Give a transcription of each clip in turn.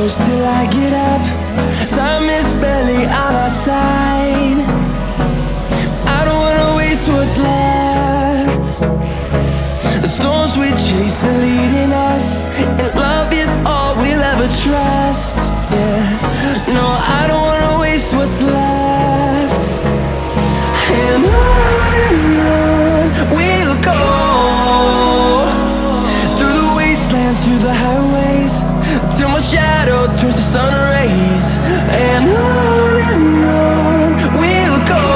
close till I get up. Time is barely on our side. I don't wanna waste what's left. The storms we chase are leading us, and love is all we'll ever trust. Yeah, no, I don't wanna waste what's left. And on we'll go, through the wastelands, through the highways, till my shadow turns to sun rays. And on we'll go,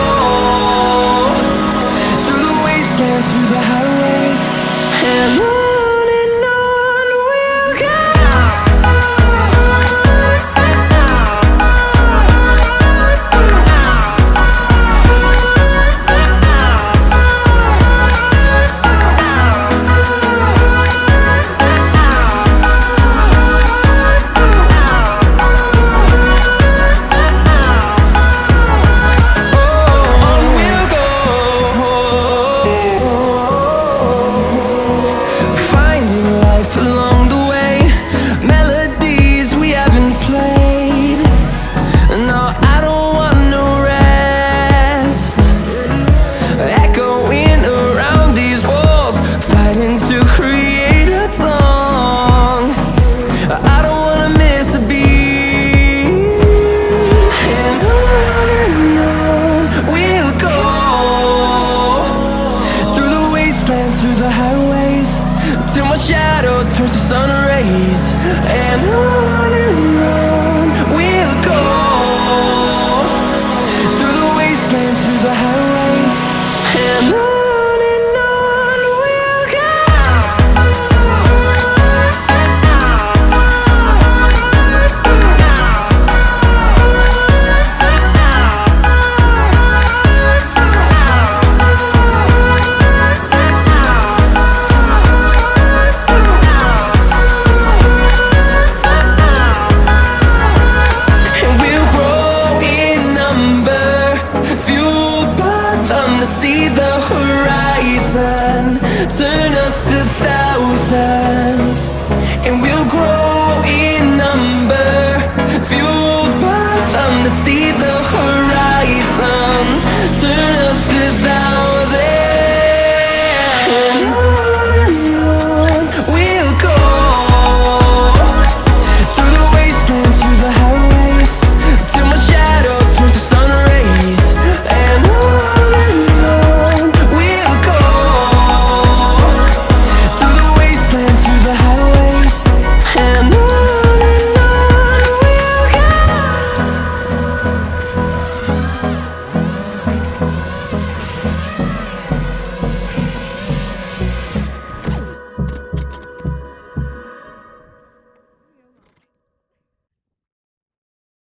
through the wastelands, through the highways, and on we'll go. Through the highways, till my shadow turns to sun rays. And on we'll go, through the wastelands, through the highways, and on we'll go. See the horizon turn us to thousands, and we'll grow in number, fueled by them to see the